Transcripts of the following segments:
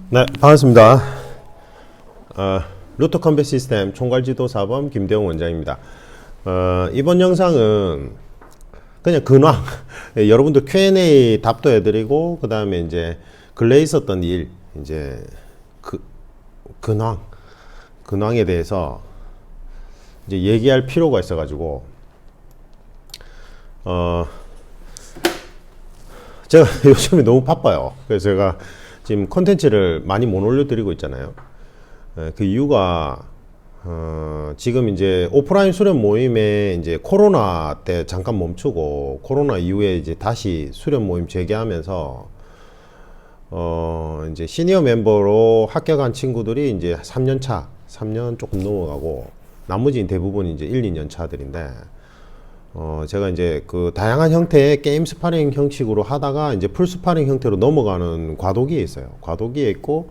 네, 반갑습니다. 루터 컴뱃 시스템 총괄지도사범 김대웅 원장입니다. 이번 영상은 그냥 근황, 여러분들 Q&A 답도 해드리고, 그 다음에 이제 근래에 있었던 일, 이제 근황에 대해서 이제 얘기할 필요가 있어가지고, 제가 요즘에 너무 바빠요. 그래서 제가 지금 콘텐츠를 많이 못 올려드리고 있잖아요. 그 이유가 지금 이제 오프라인 수련 모임에 이제 코로나 때 잠깐 멈추고 코로나 이후에 이제 다시 수련 모임 재개하면서 이제 시니어 멤버로 합격한 친구들이 이제 3년 차, 3년 조금 넘어가고 나머지는 대부분 이제 1, 2년 차들인데 제가 이제 그 다양한 형태의 게임 스파링 형식으로 하다가 이제 풀 스파링 형태로 넘어가는 과도기에 있어요. 과도기에 있고,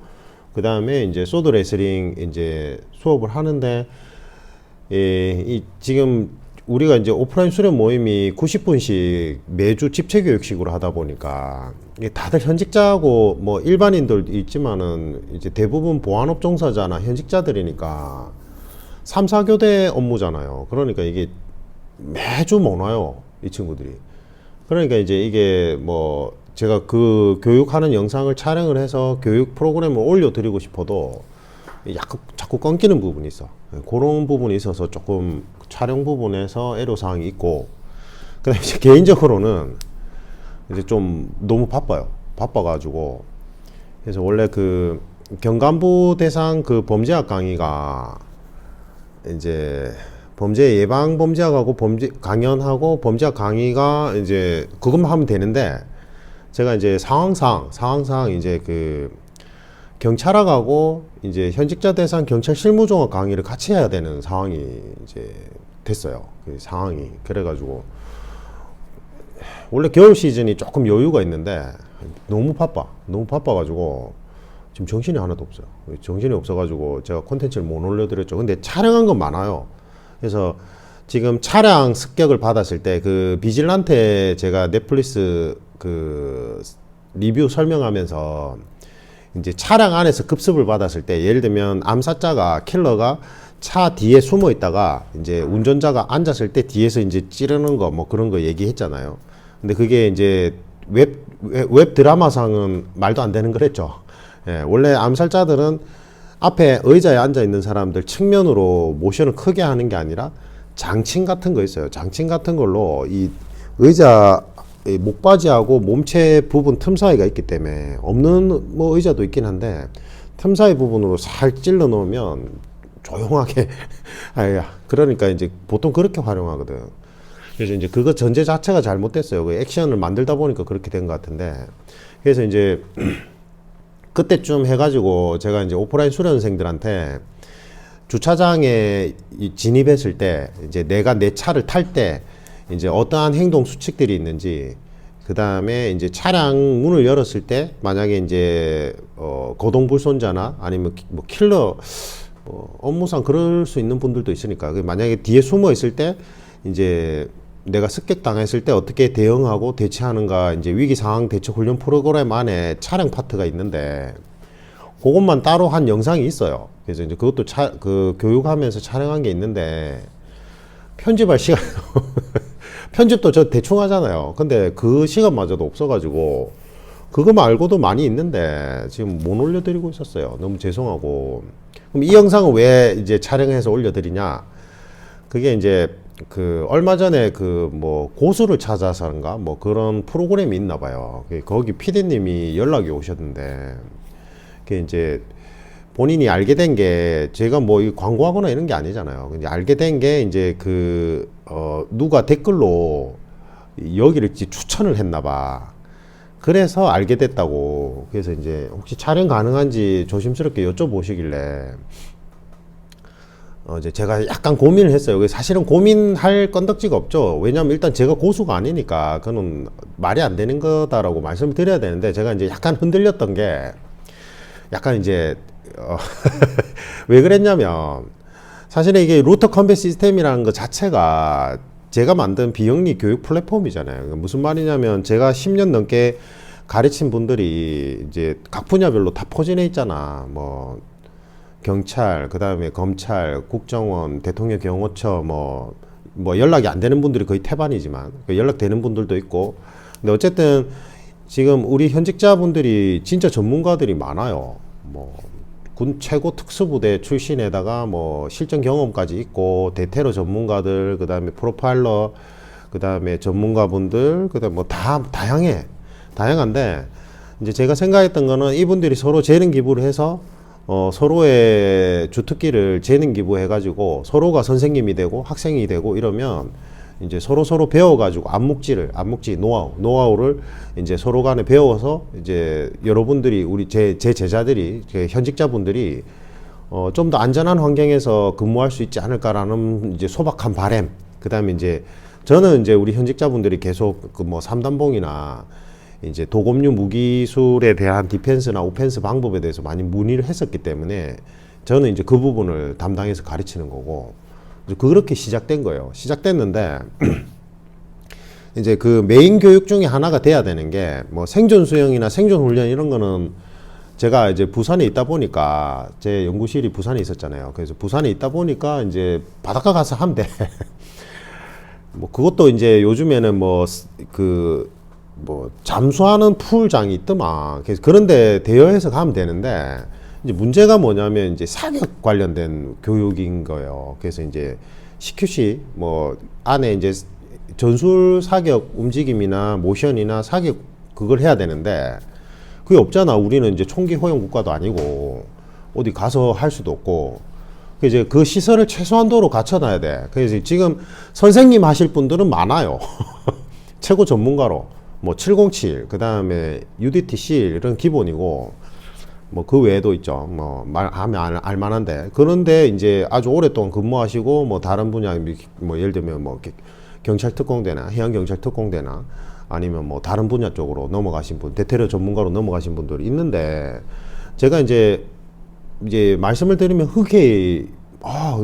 그 다음에 이제 소드 레슬링 이제 수업을 하는데, 지금 우리가 이제 오프라인 수련 모임이 90분씩 매주 집체 교육식으로 하다 보니까, 다들 현직자하고 뭐 일반인들 있지만은 이제 대부분 보안업 종사자나 현직자들이니까 3, 4교대 업무잖아요. 그러니까 이게 매주 못 와요, 이 친구들이. 그러니까 이제 이게 뭐 제가 그 교육하는 영상을 촬영을 해서 교육 프로그램을 올려드리고 싶어도 약간 자꾸 끊기는 부분이 있어. 그런 부분이 있어서 조금 촬영 부분에서 애로사항이 있고, 그 다음에 이제 개인적으로는 이제 좀 너무 바빠가지고. 그래서 원래 그 경감부 대상 그 범죄학 강의가 이제 범죄 예방 범죄학하고 범죄 강연하고 범죄학 강의가 이제 그것만 하면 되는데, 제가 이제 상황상 이제 그 경찰학하고 이제 현직자 대상 경찰 실무종합 강의를 같이 해야 되는 상황이 이제 됐어요. 그 상황이. 그래가지고 원래 겨울 시즌이 조금 여유가 있는데 너무 바빠가지고 지금 정신이 하나도 없어요. 정신이 없어가지고 제가 콘텐츠를 못 올려드렸죠. 근데 촬영한 건 많아요. 그래서 지금 차량 습격을 받았을 때 그 비질란테 제가 넷플릭스 그 리뷰 설명하면서 이제 차량 안에서 급습을 받았을 때, 예를 들면 암사자가 킬러가 차 뒤에 숨어 있다가 이제 운전자가 앉았을 때 뒤에서 이제 찌르는 거 뭐 그런 거 얘기했잖아요. 근데 그게 이제 웹 드라마상은 말도 안 되는 거랬죠. 예, 원래 암살자들은 앞에 의자에 앉아 있는 사람들 측면으로 모션을 크게 하는 게 아니라 장침 같은 거 있어요. 장침 같은 걸로 이 의자 목바지하고 몸체 부분 틈 사이가 있기 때문에, 없는 뭐 의자도 있긴 한데 틈 사이 부분으로 살 찔러 놓으면 조용하게 그러니까 이제 보통 그렇게 활용하거든. 그래서 이제 그거 전제 자체가 잘못됐어요. 그 액션을 만들다 보니까 그렇게 된 것 같은데, 그래서 이제 그때쯤 해가지고 제가 이제 오프라인 수련생들한테 주차장에 진입했을 때, 이제 내가 내 차를 탈 때 이제 어떠한 행동 수칙들이 있는지, 그 다음에 이제 차량 문을 열었을 때 만약에 이제 거동불손자나 아니면 뭐 킬러 업무상 그럴 수 있는 분들도 있으니까, 만약에 뒤에 숨어 있을 때 이제 내가 습격 당했을 때 어떻게 대응하고 대처하는가, 이제 위기 상황 대처 훈련 프로그램 안에 차량 파트가 있는데 그것만 따로 한 영상이 있어요. 그래서 이제 그것도 그 교육하면서 촬영한 게 있는데, 편집할 시간 편집도 저 대충 하잖아요. 근데 그 시간마저도 없어가지고 그거 말고도 많이 있는데 지금 못 올려드리고 있었어요. 너무 죄송하고. 그럼 이 영상은 왜 이제 촬영해서 올려드리냐? 그게 이제 그 얼마 전에 그 뭐 고수를 찾아서인가 뭐 그런 프로그램이 있나 봐요. 거기 PD님이 연락이 오셨는데, 그게 이제 본인이 알게 된 게, 제가 뭐 이 광고하거나 이런 게 아니잖아요. 근데 알게 된 게 이제 그 누가 댓글로 여기를 추천을 했나 봐. 그래서 알게 됐다고. 그래서 이제 혹시 촬영 가능한지 조심스럽게 여쭤보시길래 이제 제가 약간 고민을 했어요. 사실은 고민할 건덕지가 없죠. 왜냐면 일단 제가 고수가 아니니까 그건 말이 안 되는 거다라고 말씀을 드려야 되는데, 제가 이제 약간 흔들렸던 게, 약간 이제 왜 그랬냐면, 사실은 이게 루터 컴뱃 시스템이라는 것 자체가 제가 만든 비영리 교육 플랫폼이잖아요. 무슨 말이냐면, 제가 10년 넘게 가르친 분들이 이제 각 분야별로 다 포진해 있잖아. 뭐 경찰, 그 다음에 검찰, 국정원, 대통령 경호처, 뭐 연락이 안 되는 분들이 거의 태반이지만 연락되는 분들도 있고. 근데 어쨌든 지금 우리 현직자분들이 진짜 전문가들이 많아요. 뭐 군 최고 특수부대 출신에다가 뭐 실전 경험까지 있고, 대테러 전문가들, 그 다음에 프로파일러, 그 다음에 전문가분들, 그 다음에 뭐 다 다양한데, 이제 제가 생각했던 거는 이분들이 서로 재능 기부를 해서 서로의 주특기를 재능 기부해 가지고 서로가 선생님이 되고 학생이 되고 이러면 이제 서로 배워가지고 암묵지 노하우를 이제 서로 간에 배워서 이제 여러분들이 제 제자들이 제 현직자분들이 좀 더 안전한 환경에서 근무할 수 있지 않을까라는 이제 소박한 바람. 그다음에 이제 저는 이제 우리 현직자분들이 계속 그 뭐 삼단봉이나 이제 도검류 무기술에 대한 디펜스나 오펜스 방법에 대해서 많이 문의를 했었기 때문에 저는 이제 그 부분을 담당해서 가르치는 거고, 그렇게 시작된 거예요. 시작됐는데 이제 그 메인 교육 중에 하나가 돼야 되는 게 뭐 생존 수영이나 생존 훈련 이런 거는 제가 이제 부산에 있다 보니까, 제 연구실이 부산에 있었잖아요. 그래서 부산에 있다 보니까 이제 바닷가 가서 하면 돼. 뭐 그것도 이제 요즘에는 뭐 잠수하는 풀장이 있더만. 그래서 그런데 대여해서 가면 되는데, 이제 문제가 뭐냐면 이제 사격 관련된 교육인 거예요. 그래서 이제 CQC 뭐 안에 이제 전술 사격 움직임이나 모션이나 사격 그걸 해야 되는데 그게 없잖아. 우리는 이제 총기 허용 국가도 아니고 어디 가서 할 수도 없고. 이제 그 시설을 최소한도로 갖춰놔야 돼. 그래서 지금 선생님 하실 분들은 많아요. 최고 전문가로 뭐 707, 그 다음에 UDTC 이런 기본이고, 뭐 그 외에도 있죠. 뭐 말하면 알만한데, 그런데 이제 아주 오랫동안 근무하시고 뭐 다른 분야, 뭐 예를 들면 뭐 경찰 특공대나 해양 경찰 특공대나 아니면 뭐 다른 분야 쪽으로 넘어가신 분, 대테러 전문가로 넘어가신 분들이 있는데, 제가 이제 말씀을 드리면 흔쾌히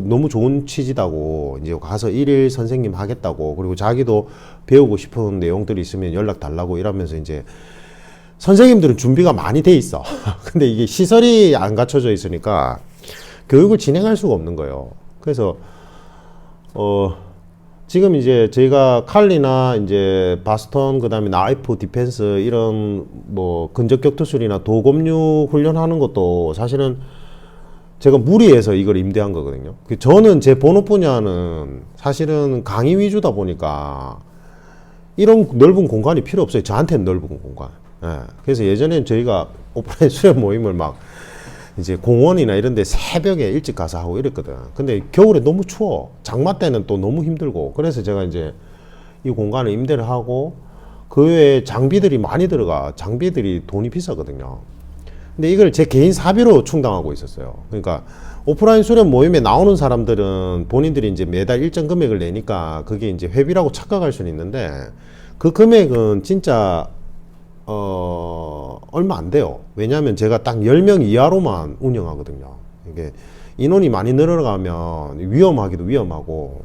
너무 좋은 취지다고, 이제 가서 일일 선생님 하겠다고, 그리고 자기도 배우고 싶은 내용들이 있으면 연락 달라고 이러면서 이제 선생님들은 준비가 많이 돼 있어. 근데 이게 시설이 안 갖춰져 있으니까 교육을 진행할 수가 없는 거예요. 그래서 지금 이제 저희가 칼리나 이제 바스턴, 그다음에 나이프 디펜스 이런 뭐 근접 격투술이나 도검류 훈련하는 것도 사실은 제가 무리해서 이걸 임대한 거거든요. 저는 제 본업 분야는 사실은 강의 위주다 보니까 이런 넓은 공간이 필요 없어요. 저한테는 넓은 공간. 예. 그래서 예전엔 저희가 오프라인 수련 모임을 막 이제 공원이나 이런 데 새벽에 일찍 가서 하고 이랬거든. 근데 겨울에 너무 추워. 장마 때는 또 너무 힘들고. 그래서 제가 이제 이 공간을 임대를 하고, 그 외에 장비들이 많이 들어가. 장비들이 돈이 비싸거든요. 근데 이걸 제 개인 사비로 충당하고 있었어요. 그러니까 오프라인 수련 모임에 나오는 사람들은 본인들이 이제 매달 일정 금액을 내니까 그게 이제 회비라고 착각할 수는 있는데, 그 금액은 진짜 얼마 안 돼요. 왜냐하면 제가 딱 10명 이하로만 운영하거든요. 이게 인원이 많이 늘어가면 위험하기도 위험하고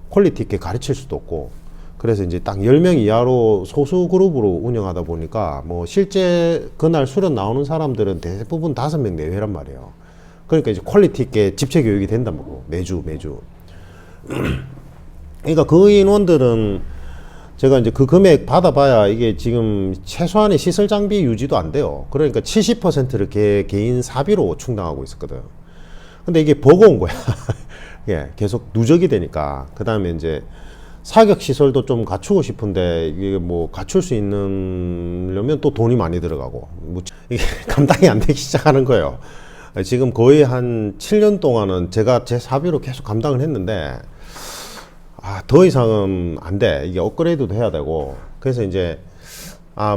퀄리티 있게 가르칠 수도 없고, 그래서 이제 딱 10명 이하로 소수 그룹으로 운영하다 보니까 뭐 실제 그날 수련 나오는 사람들은 대부분 5명 내외란 말이에요. 그러니까 이제 퀄리티 있게 집체 교육이 된단 말이에요. 매주. 그러니까 그 인원들은 제가 이제 그 금액 받아봐야 이게 지금 최소한의 시설 장비 유지도 안 돼요. 그러니까 70%를 개인 사비로 충당하고 있었거든. 근데 이게 버거운 거야. 예, 계속 누적이 되니까. 그 다음에 이제 사격 시설도 좀 갖추고 싶은데 이게 뭐 갖출 수 있으려면 또 돈이 많이 들어가고, 뭐 이게 감당이 안 되기 시작하는 거예요. 지금 거의 한 7년 동안은 제가 제 사비로 계속 감당을 했는데, 더 이상은 안 돼. 이게 업그레이드도 해야 되고. 그래서 이제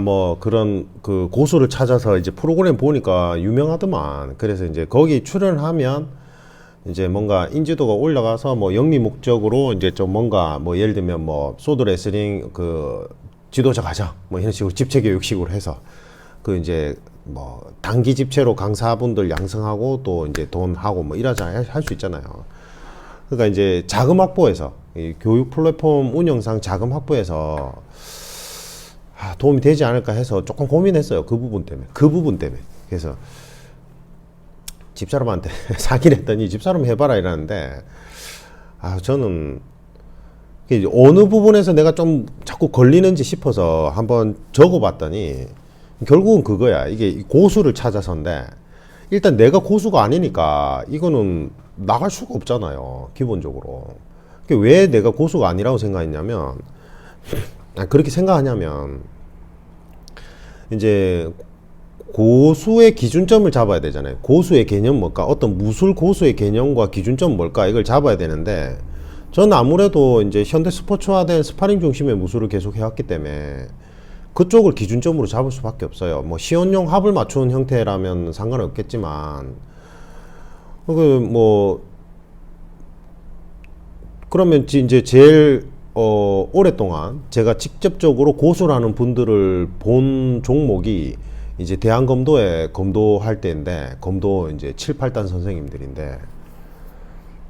뭐 그런 그 고수를 찾아서 이제 프로그램 보니까 유명하더만. 그래서 이제 거기 출연하면 이제 뭔가 인지도가 올라가서 뭐 영리 목적으로 이제 좀 뭔가 뭐 예를 들면 뭐 소드 레슬링 그 지도자 과정 뭐 이런 식으로 집체 교육식으로 해서 그 이제 뭐 단기 집체로 강사분들 양성하고 또 이제 돈 하고 뭐 이러자 할 수 있잖아요. 그러니까 이제 자금 확보해서 이 교육 플랫폼 운영상 자금 확보해서 도움이 되지 않을까 해서 조금 고민했어요. 그 부분 때문에. 그래서 집사람한테 상의를 했더니 집사람 해봐라 이러는데, 저는 어느 부분에서 내가 좀 자꾸 걸리는지 싶어서 한번 적어봤더니 결국은 그거야. 이게 고수를 찾아서인데, 일단 내가 고수가 아니니까 이거는 나갈 수가 없잖아요. 기본적으로. 왜 내가 고수가 아니라고 생각했냐면, 그렇게 생각하냐면, 이제 고수의 기준점을 잡아야 되잖아요. 고수의 개념 뭘까? 어떤 무술 고수의 개념과 기준점 뭘까? 이걸 잡아야 되는데, 저는 아무래도 이제 현대 스포츠화된 스파링 중심의 무술을 계속 해왔기 때문에 그쪽을 기준점으로 잡을 수밖에 없어요. 뭐 시연용 합을 맞추는 형태라면 상관없겠지만, 그러면 이제 제일 오랫동안 제가 직접적으로 고수라는 분들을 본 종목이 이제 대한검도에 검도할 때인데, 검도 이제 7, 8단 선생님들인데,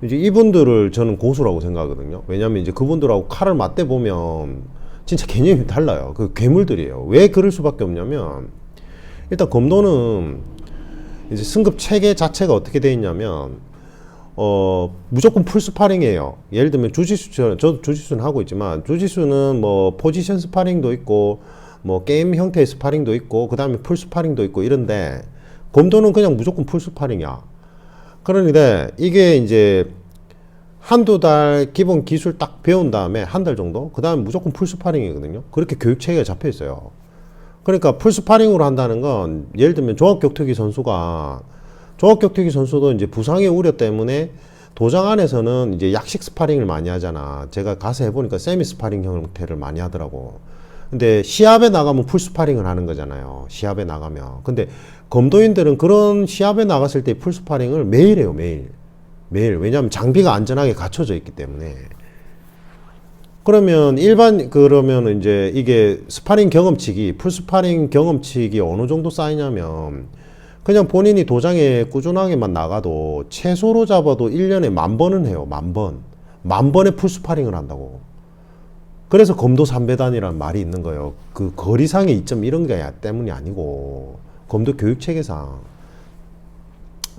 이제 이분들을 저는 고수라고 생각하거든요. 왜냐면 이제 그분들하고 칼을 맞대 보면 진짜 개념이 달라요. 그 괴물들이에요. 왜 그럴 수밖에 없냐면, 일단 검도는 이제 승급 체계 자체가 어떻게 되어 있냐면, 무조건 풀 스파링이에요. 예를 들면 주짓수처럼, 저도 주짓수는 하고 있지만, 주짓수는 뭐 포지션 스파링도 있고, 뭐 게임 형태의 스파링도 있고, 그 다음에 풀 스파링도 있고 이런데, 검도는 그냥 무조건 풀 스파링이야. 그런데 이게 이제 한두 달 기본 기술 딱 배운 다음에 한 달 정도, 그 다음에 무조건 풀 스파링이거든요. 그렇게 교육 체계가 잡혀 있어요. 그러니까 풀 스파링으로 한다는 건, 예를 들면 종합격투기 선수도 이제 부상의 우려 때문에 도장 안에서는 이제 약식 스파링을 많이 하잖아. 제가 가서 해보니까 세미 스파링 형태를 많이 하더라고. 근데 시합에 나가면 풀 스파링을 하는 거잖아요. 시합에 나가면. 근데 검도인들은 그런 시합에 나갔을 때 풀 스파링을 매일 해요. 매일. 왜냐하면 장비가 안전하게 갖춰져 있기 때문에. 그러면 그러면 이제 이게 스파링 경험치기, 풀 스파링 경험치기 어느 정도 쌓이냐면, 그냥 본인이 도장에 꾸준하게만 나가도 최소로 잡아도 1년에 10,000번은 해요. 10,000번. 10,000번의 풀 스파링을 한다고. 그래서 검도 3배단이라는 말이 있는 거예요. 그 거리상의 이점 이런 게 때문이 아니고, 검도 교육 체계상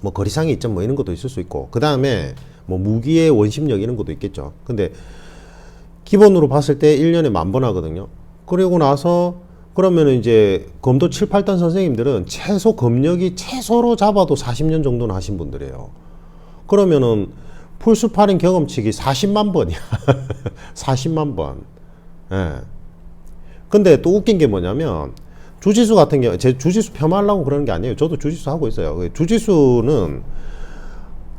뭐 거리상의 이점 뭐 이런 것도 있을 수 있고, 그 다음에 뭐 무기의 원심력 이런 것도 있겠죠. 근데 기본으로 봤을 때 1년에 10,000번 하거든요. 그리고 나서 그러면은 이제 검도 7, 8단 선생님들은 최소 검력이 최소로 잡아도 40년 정도는 하신 분들이에요. 그러면은 풀스파링 경험치기 40만 번이야. 40만 번. 예. 근데 또 웃긴 게 뭐냐면, 주짓수 같은 경우, 제 주짓수 폄하하려고 그러는 게 아니에요. 저도 주짓수 하고 있어요. 주짓수는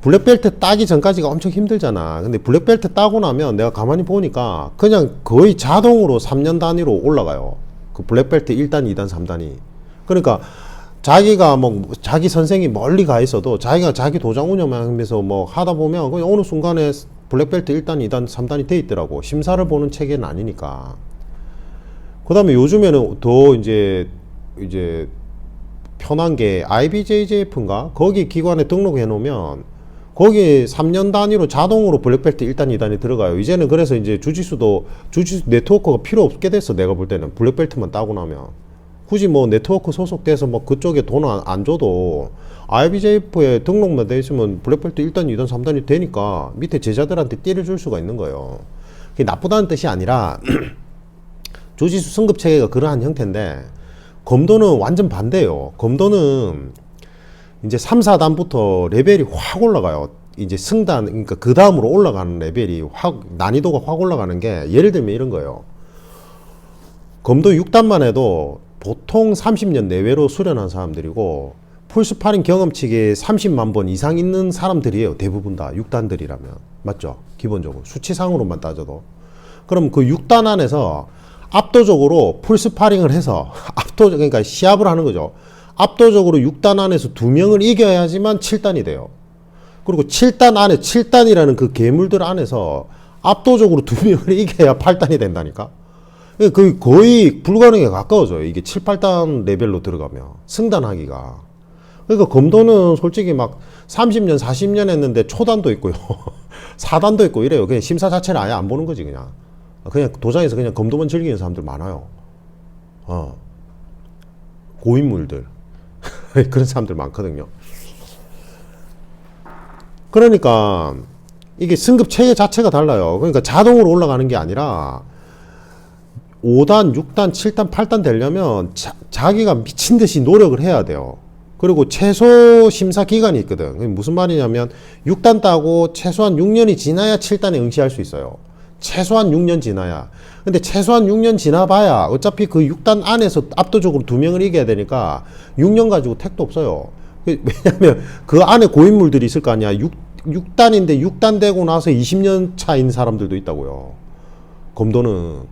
블랙벨트 따기 전까지가 엄청 힘들잖아. 근데 블랙벨트 따고 나면 내가 가만히 보니까 그냥 거의 자동으로 3년 단위로 올라가요. 그 블랙벨트 1단, 2단, 3단이. 그러니까 자기가 뭐 자기 선생이 멀리 가 있어도 자기가 자기 도장 운영하면서 뭐 하다 보면 그냥 어느 순간에 블랙벨트 1단, 2단, 3단이 돼 있더라고. 심사를 보는 체계는 아니니까. 그 다음에 요즘에는 더 이제 편한 게 IBJJF인가? 거기 기관에 등록해 놓으면 거기 3년 단위로 자동으로 블랙벨트 1단, 2단이 들어가요. 이제는 그래서 이제 주짓수 네트워크가 필요 없게 됐어. 내가 볼 때는 블랙벨트만 따고 나면 굳이 뭐 네트워크 소속돼서 뭐 그쪽에 돈 안 줘도 IBJF에 등록만 돼 있으면 블랙벨트 1단, 2단, 3단이 되니까 밑에 제자들한테 띠를 줄 수가 있는 거예요. 그게 나쁘다는 뜻이 아니라 주짓수 승급 체계가 그러한 형태인데, 검도는 완전 반대예요. 검도는 이제 3, 4단부터 레벨이 확 올라가요. 이제 승단, 그러니까 그 다음으로 올라가는 레벨이 난이도가 확 올라가는 게, 예를 들면 이런 거예요. 검도 6단만 해도 보통 30년 내외로 수련한 사람들이고, 풀스파링 경험치기 30만 번 이상 있는 사람들이에요. 대부분 다 6단들이라면. 맞죠? 기본적으로. 수치상으로만 따져도. 그럼 그 6단 안에서 압도적으로 풀스파링을 해서, 그러니까 시합을 하는 거죠. 압도적으로 6단 안에서 2명을 이겨야지만 7단이 돼요. 그리고 7단 안에, 7단이라는 그 괴물들 안에서 압도적으로 2명을 이겨야 8단이 된다니까? 그 거의 불가능에 가까워져요. 이게 7, 8단 레벨로 들어가면. 승단하기가. 그러니까 검도는 솔직히 막 30년, 40년 했는데 초단도 있고요. 4단도 있고 이래요. 그냥 심사 자체를 아예 안 보는 거지, 그냥. 그냥 도장에서 그냥 검도만 즐기는 사람들 많아요. 고인물들 그런 사람들 많거든요. 그러니까 이게 승급 체계 자체가 달라요. 그러니까 자동으로 올라가는 게 아니라 5단, 6단, 7단, 8단 되려면 자기가 미친 듯이 노력을 해야 돼요. 그리고 최소 심사 기간이 있거든. 그게 무슨 말이냐면 6단 따고 최소한 6년이 지나야 7단에 응시할 수 있어요. 최소한 6년 지나야. 근데 최소한 6년 지나봐야 어차피 그 6단 안에서 압도적으로 2명을 이겨야 되니까 6년 가지고 택도 없어요. 왜냐면 그 안에 고인물들이 있을 거 아니야. 6단인데 6단 되고 나서 20년 차인 사람들도 있다고요. 검도는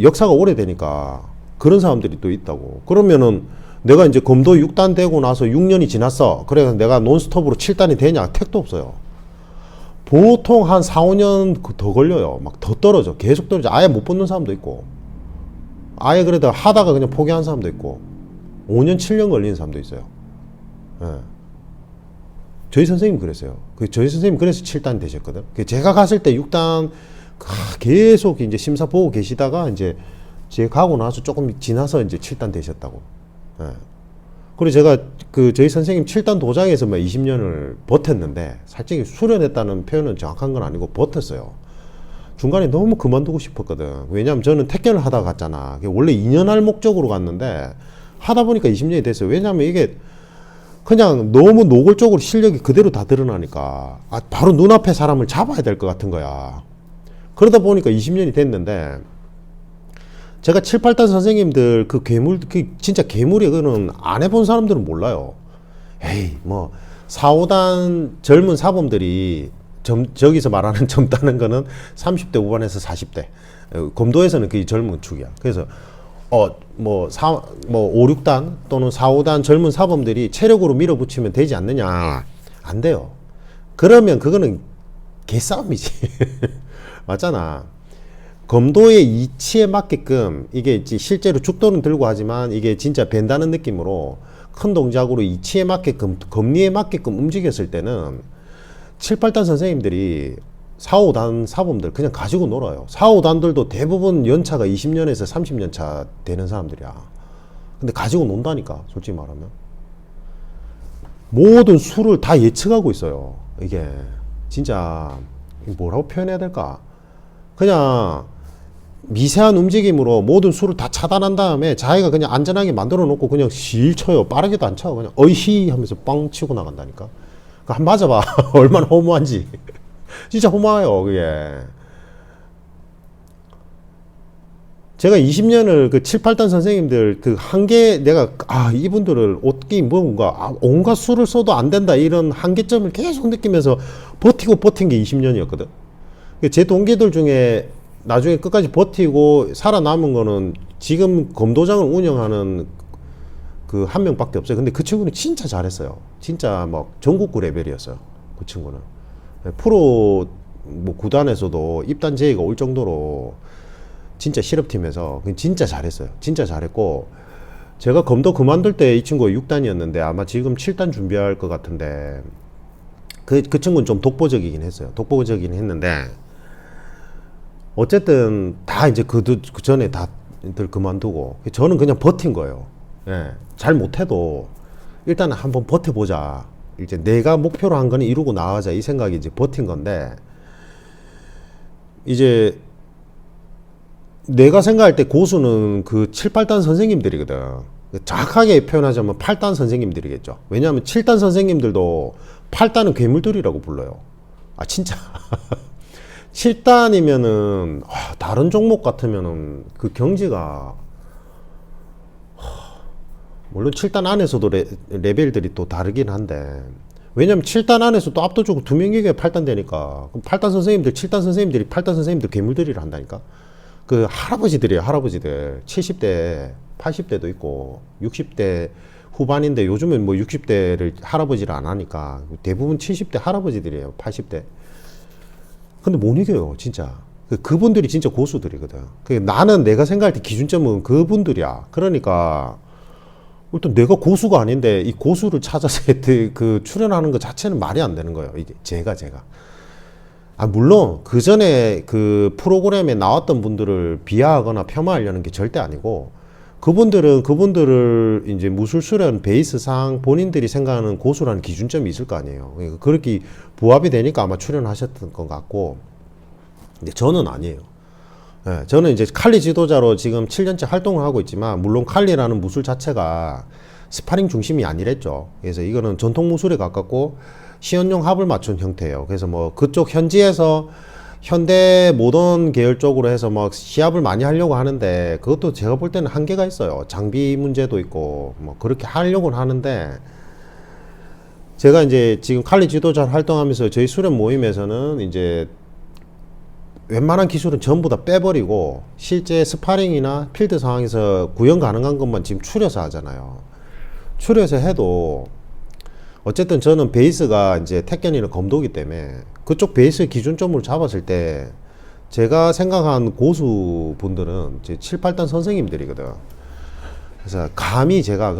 역사가 오래되니까 그런 사람들이 또 있다고. 그러면은 내가 이제 검도 6단 되고 나서 6년이 지났어. 그래서 내가 논스톱으로 7단이 되냐? 택도 없어요. 보통 한 4, 5년 더 걸려요. 막 더 떨어져. 계속 떨어져. 아예 못 붙는 사람도 있고, 아예 그래도 하다가 그냥 포기한 사람도 있고, 5년, 7년 걸리는 사람도 있어요. 예. 저희 선생님 그랬어요. 저희 선생님 그래서 7단 되셨거든. 제가 갔을 때 6단 계속 이제 심사 보고 계시다가 이제 제가 가고 나서 조금 지나서 이제 7단 되셨다고. 예. 그리고 제가 저희 선생님 7단 도장에서 막 20년을 버텼는데, 솔직히 수련했다는 표현은 정확한 건 아니고 버텼어요. 중간에 너무 그만두고 싶었거든. 왜냐면 저는 택견을 하다가 갔잖아. 원래 2년 할 목적으로 갔는데 하다 보니까 20년이 됐어요. 왜냐면 이게 그냥 너무 노골적으로 실력이 그대로 다 드러나니까 바로 눈앞에 사람을 잡아야 될 것 같은 거야. 그러다 보니까 20년이 됐는데, 제가 7, 8단 선생님들 그 괴물, 진짜 괴물이 그거는 안 해본 사람들은 몰라요. 에이, 뭐 4, 5단 젊은 사범들이 저기서 말하는 젊다는 거는 30대 후반에서 40대. 검도에서는 그게 젊은 축이야. 그래서 뭐 5, 6단 또는 4, 5단 젊은 사범들이 체력으로 밀어붙이면 되지 않느냐. 안 돼요. 그러면 그거는 개싸움이지. 맞잖아. 검도의 이치에 맞게끔, 이게 있지, 실제로 죽도는 들고 하지만 이게 진짜 벤다는 느낌으로 큰 동작으로 이치에 맞게끔, 검리에 맞게끔 움직였을 때는 7, 8단 선생님들이 4, 5단 사범들 그냥 가지고 놀아요. 4, 5단들도 대부분 연차가 20년에서 30년 차 되는 사람들이야. 근데 가지고 논다니까, 솔직히 말하면. 모든 수를 다 예측하고 있어요. 이게 진짜 뭐라고 표현해야 될까? 그냥 미세한 움직임으로 모든 수를 다 차단한 다음에 자기가 그냥 안전하게 만들어 놓고 그냥 실 쳐요. 빠르게도 안 쳐. 그냥 어이히 하면서 뻥 치고 나간다니까. 한 맞아봐. 얼마나 허무한지. 진짜 허무해요, 그게. 제가 20년을 그 7, 8단 선생님들 그 한계, 내가, 이분들을 어떻게 뭔가, 온갖 수를 써도 안 된다, 이런 한계점을 계속 느끼면서 버틴 게 20년이었거든. 제 동기들 중에 나중에 끝까지 버티고 살아남은 거는 지금 검도장을 운영하는 그 한 명밖에 없어요. 근데 그 친구는 진짜 잘했어요. 진짜 막 전국구 레벨이었어요. 그 친구는. 프로 뭐 구단에서도 입단 제의가 올 정도로 진짜 실업팀에서 진짜 잘했어요. 진짜 잘했고, 제가 검도 그만둘 때 이 친구가 6단이었는데 아마 지금 7단 준비할 것 같은데, 그 친구는 좀 독보적이긴 했어요. 독보적이긴 했는데, 어쨌든 다 이제 그 전에 다들 그만두고 저는 그냥 버틴 거예요. 예, 잘 못해도 일단 한번 버텨보자. 이제 내가 목표로 한 거는 이루고 나가자, 이 생각이 이제 버틴 건데, 이제 내가 생각할 때 고수는 그 7, 8단 선생님들이거든. 정확하게 표현하자면 8단 선생님들이겠죠. 왜냐하면 7단 선생님들도 8단은 괴물들이라고 불러요. 진짜. 7단이면은 다른 종목 같으면은 그 경지가, 물론 7단 안에서도 레벨들이 또 다르긴 한데, 왜냐면 7단 안에서 또 압도적으로 2명 이겨야 8단 되니까. 그럼 8단 선생님들, 7단 선생님들이 8단 선생님들 괴물들이라 한다니까. 그 할아버지들이에요. 할아버지들 70대 80대도 있고 60대 후반인데, 요즘은 뭐 60대를 할아버지를 안 하니까 대부분 70대 할아버지들이에요. 80대. 근데 못 이겨요, 진짜. 그분들이 진짜 고수들이거든. 나는 내가 생각할 때 기준점은 그분들이야. 그러니까 일단 내가 고수가 아닌데 이 고수를 찾아서 그 출연하는 것 자체는 말이 안 되는 거예요. 이게 제가. 물론 그 전에 그 프로그램에 나왔던 분들을 비하하거나 폄하하려는 게 절대 아니고, 그분들을 이제 무술 수련 베이스상 본인들이 생각하는 고수라는 기준점이 있을 거 아니에요. 그러니까 그렇게 부합이 되니까 아마 출연하셨던 것 같고, 근데 저는 아니에요. 예, 저는 이제 칼리 지도자로 지금 7년째 활동을 하고 있지만, 물론 칼리라는 무술 자체가 스파링 중심이 아니랬죠. 그래서 이거는 전통 무술에 가깝고 시연용 합을 맞춘 형태예요. 그래서 뭐 그쪽 현지에서 현대 모던 계열 쪽으로 해서 막 시합을 많이 하려고 하는데, 그것도 제가 볼 때는 한계가 있어요. 장비 문제도 있고 뭐 그렇게 하려고는 하는데, 제가 이제 지금 칼리 지도자 활동하면서 저희 수련 모임에서는 이제 웬만한 기술은 전부 다 빼버리고 실제 스파링이나 필드 상황에서 구현 가능한 것만 지금 추려서 하잖아요. 추려서 해도 어쨌든 저는 베이스가 이제 택견이나 검도기 때문에 그쪽 베이스 기준점으로 잡았을 때 제가 생각한 고수분들은 이제 7, 8단 선생님들이거든. 그래서 감히 제가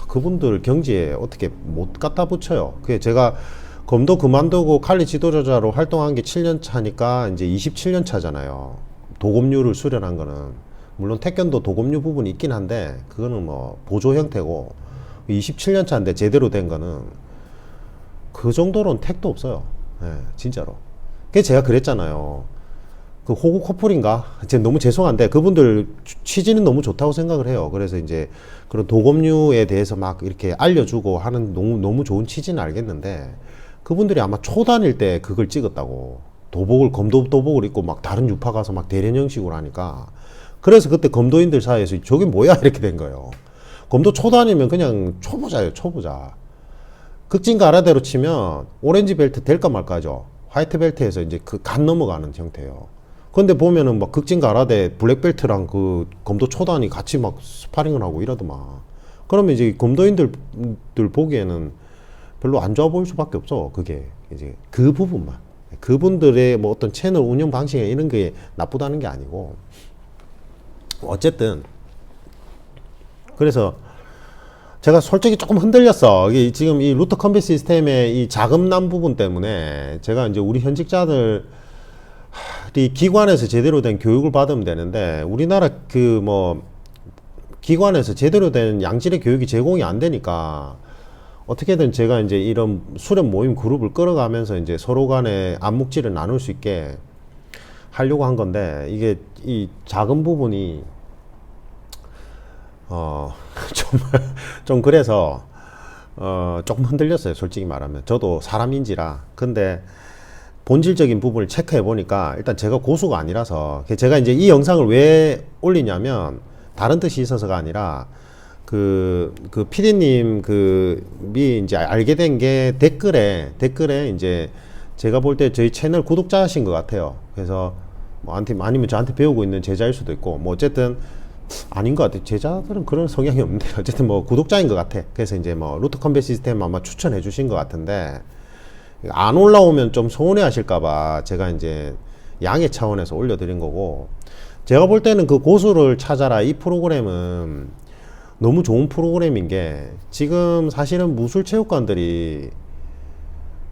그분들 경지에 어떻게 못 갖다 붙여요. 그게 제가 검도 그만두고 칼리 지도자로 활동한 게 7년 차니까 이제 27년 차잖아요. 도검류를 수련한 거는. 물론 택견도 도검류 부분이 있긴 한데 그거는 뭐 보조 형태고, 27년 차인데 제대로 된 거는 그 정도로는 택도 없어요. 예, 진짜로. 그게 제가 그랬잖아요. 그 호구 커플인가? 제가 너무 죄송한데 그분들 취지는 너무 좋다고 생각을 해요. 그래서 이제 그런 도검류에 대해서 막 이렇게 알려주고 하는 너무 좋은 취지는 알겠는데, 그분들이 아마 초단일 때 그걸 찍었다고. 검도 도복을 입고 막 다른 유파 가서 막 대련 형식으로 하니까, 그래서 그때 검도인들 사이에서 저게 뭐야 이렇게 된 거예요. 검도 초단이면 그냥 초보자예요, 초보자. 극진 가라데로 치면 오렌지 벨트 될까 말까죠. 화이트 벨트에서 이제 그 간 넘어가는 형태예요. 근데 보면은 막 극진 가라데 블랙 벨트랑 그 검도 초단이 같이 막 스파링을 하고 이러더만. 그러면 이제 검도인들 보기에는 별로 안 좋아 보일 수밖에 없어. 그게 이제 그 부분만. 그분들의 뭐 어떤 채널 운영 방식이나 이런 게 나쁘다는 게 아니고, 어쨌든 그래서 제가 솔직히 조금 흔들렸어. 이게 지금 이 루트 컴뱃 시스템의 이 자금난 부분 때문에 제가 이제 우리 현직자들이 기관에서 제대로 된 교육을 받으면 되는데, 우리나라 그 뭐 기관에서 제대로 된 양질의 교육이 제공이 안 되니까 어떻게든 제가 이제 이런 수련 모임 그룹을 끌어가면서 이제 서로 간에 암묵지를 나눌 수 있게 하려고 한 건데, 이게 이 자금 부분이 좀 그래서 조금 흔들렸어요, 솔직히 말하면. 저도 사람인지라. 근데 본질적인 부분을 체크해 보니까 일단 제가 고수가 아니라서, 제가 이제 이 영상을 왜 올리냐면 다른 뜻이 있어서가 아니라, 그 PD님 미 이제 알게 된 게 댓글에 이제 제가 볼 때 저희 채널 구독자신 것 같아요. 그래서 뭐 아니면 저한테 배우고 있는 제자일 수도 있고, 뭐 어쨌든 아닌 것 같아요. 제자들은 그런 성향이 없는데 어쨌든 뭐 구독자인 것 같아. 그래서 이제 뭐 루트 컴뱃 시스템 아마 추천해 주신 것 같은데, 안 올라오면 좀 서운해 하실까봐 제가 이제 양해 차원에서 올려드린 거고, 제가 볼 때는 그 고수를 찾아라 이 프로그램은 너무 좋은 프로그램인 게, 지금 사실은 무술체육관들이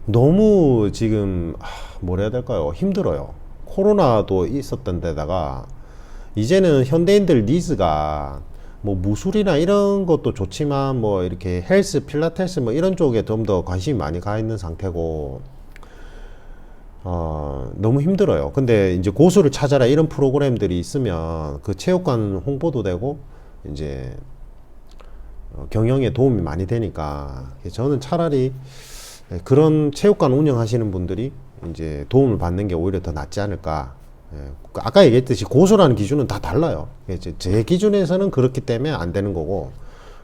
너무 지금 뭐라 해야 될까요? 힘들어요. 코로나도 있었던 데다가 이제는 현대인들 니즈가 뭐 무술이나 이런 것도 좋지만 뭐 이렇게 헬스, 필라테스 뭐 이런 쪽에 좀 더 관심이 많이 가 있는 상태고, 너무 힘들어요. 근데 이제 고수를 찾아라 이런 프로그램들이 있으면 그 체육관 홍보도 되고 이제 경영에 도움이 많이 되니까, 저는 차라리 그런 체육관 운영하시는 분들이 이제 도움을 받는 게 오히려 더 낫지 않을까. 아까 얘기했듯이 고수라는 기준은 다 달라요. 제 기준에서는 그렇기 때문에 안 되는 거고,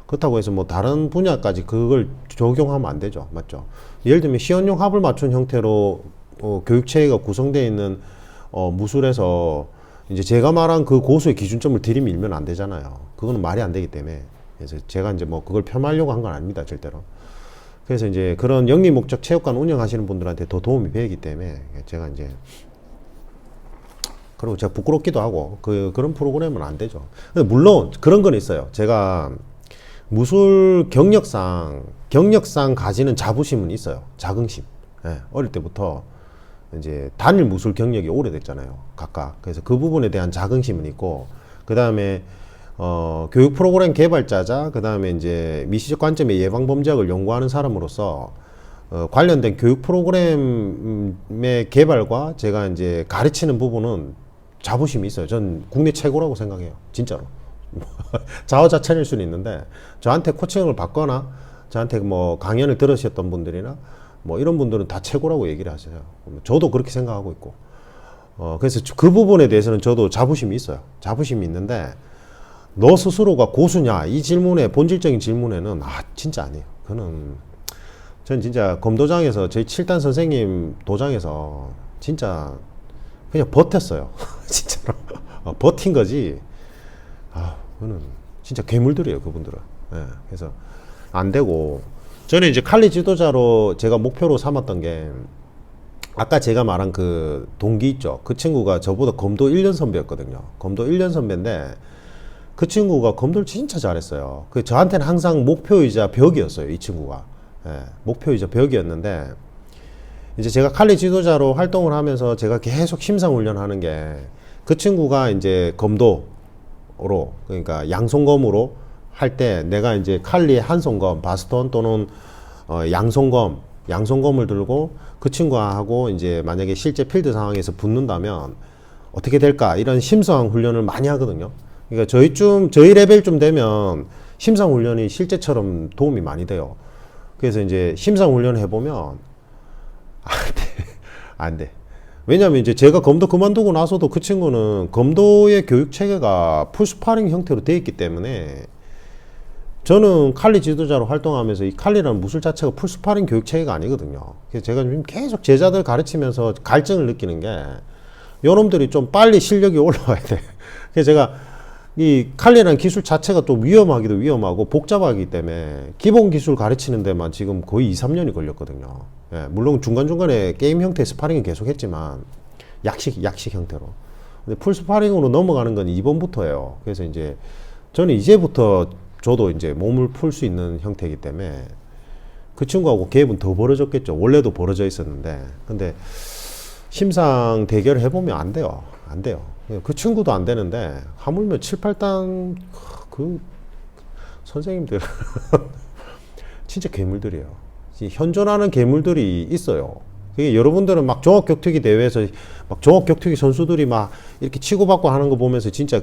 그렇다고 해서 뭐 다른 분야까지 그걸 적용하면 안 되죠. 맞죠? 예를 들면 시연용 합을 맞춘 형태로 교육체계가 구성되어 있는 무술에서 이제 제가 말한 그 고수의 기준점을 들이밀면 안 되잖아요. 그거는 말이 안 되기 때문에. 그래서 제가 이제 뭐 그걸 폄하하려고 한 건 아닙니다, 절대로. 그래서 이제 그런 영리 목적 체육관 운영하시는 분들한테 더 도움이 되기 때문에 제가 이제, 그리고 제가 부끄럽기도 하고 그런 프로그램은 안 되죠. 근데 물론 그런 건 있어요. 제가 무술 경력상 가지는 자부심은 있어요. 자긍심. 어릴 때부터 이제 단일 무술 경력이 오래됐잖아요, 각각. 그래서 그 부분에 대한 자긍심은 있고, 그 다음에 교육 프로그램 개발자자, 그 다음에 이제 미시적 관점의 예방 범죄학을 연구하는 사람으로서 관련된 교육 프로그램의 개발과 제가 이제 가르치는 부분은 자부심이 있어요. 전 국내 최고라고 생각해요. 진짜로. 자화자찬일 수는 있는데 저한테 코칭을 받거나 저한테 뭐 강연을 들으셨던 분들이나 뭐 이런 분들은 다 최고라고 얘기를 하세요. 저도 그렇게 생각하고 있고. 그래서 그 부분에 대해서는 저도 자부심이 있어요. 자부심이 있는데 너 스스로가 고수냐 이 질문의 본질적인 질문에는 진짜 아니에요. 전 진짜 검도장에서 저희 7단 선생님 도장에서 진짜 그냥 버텼어요. 진짜로 버틴 거지. 그거는 진짜 괴물들이에요, 그분들은. 예, 그래서 안 되고 저는 이제 칼리 지도자로 제가 목표로 삼았던 게 아까 제가 말한 그 동기 있죠. 그 친구가 저보다 검도 1년 선배였거든요. 검도 1년 선배인데 그 친구가 검도를 진짜 잘했어요. 그 저한테는 항상 목표이자 벽이었어요, 이 친구가. 예, 목표이자 벽이었는데 이제 제가 칼리 지도자로 활동을 하면서 제가 계속 심상훈련 하는 게 그 친구가 이제 검도로 그러니까 양손검으로 할 때 내가 이제 칼리 한 손검 바스톤 또는 양손검을 들고 그 친구하고 이제 만약에 실제 필드 상황에서 붙는다면 어떻게 될까 이런 심상 훈련을 많이 하거든요. 그러니까 저희 레벨쯤 되면 심상 훈련이 실제처럼 도움이 많이 돼요. 그래서 이제 심상 훈련을 해보면 안 돼. 왜냐면 이제 제가 검도 그만두고 나서도 그 친구는 검도의 교육 체계가 풀스파링 형태로 되어 있기 때문에 저는 칼리 지도자로 활동하면서 이 칼리라는 무술 자체가 풀스파링 교육 체계가 아니거든요. 그래서 제가 지금 계속 제자들 가르치면서 갈증을 느끼는 게 요놈들이 좀 빨리 실력이 올라와야 돼. 그래서 제가 이 칼리라는 기술 자체가 또 위험하기도 위험하고 복잡하기 때문에 기본 기술 가르치는 데만 지금 거의 2, 3년이 걸렸거든요. 예, 물론 중간중간에 게임 형태의 스파링은 계속 했지만 약식 형태로. 근데 풀 스파링으로 넘어가는 건 이번부터예요. 그래서 이제 저는 이제부터 저도 이제 몸을 풀 수 있는 형태이기 때문에 그 친구하고 갭은 더 벌어졌겠죠. 원래도 벌어져 있었는데. 근데 심상 대결을 해보면 안 돼요. 안 돼요. 그 친구도 안 되는데 하물며 7, 8단 그 선생님들 진짜 괴물들이에요. 현존하는 괴물들이 있어요. 그게 여러분들은 막 종합격투기 대회에서 막 종합격투기 선수들이 막 이렇게 치고받고 하는 거 보면서 진짜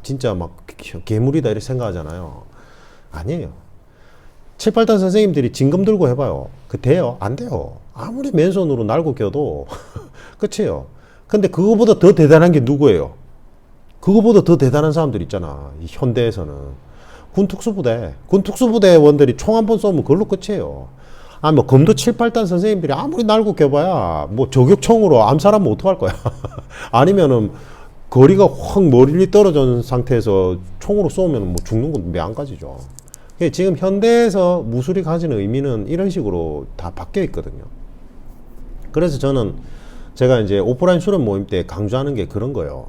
진짜 막 괴물이다 이렇게 생각하잖아요. 아니에요. 7, 8단 선생님들이 진금 들고 해봐요. 돼요? 안 돼요. 아무리 맨손으로 날고 껴도 끝이에요. 근데 그거보다 더 대단한 게 누구예요? 그거보다 더 대단한 사람들 있잖아. 이 현대에서는. 군특수부대원들이 총 한 번 쏘면 그걸로 끝이에요. 뭐 검도 7, 8단 선생님들이 아무리 날고 껴봐야 뭐 저격총으로 암살하면 어떡할 거야. 아니면은 거리가 확 멀리 떨어진 상태에서 총으로 쏘면 뭐 죽는 건 매한가지죠. 지금 현대에서 무술이 가지는 의미는 이런 식으로 다 바뀌어 있거든요. 그래서 제가 이제 오프라인 수련 모임 때 강조하는 게 그런 거예요.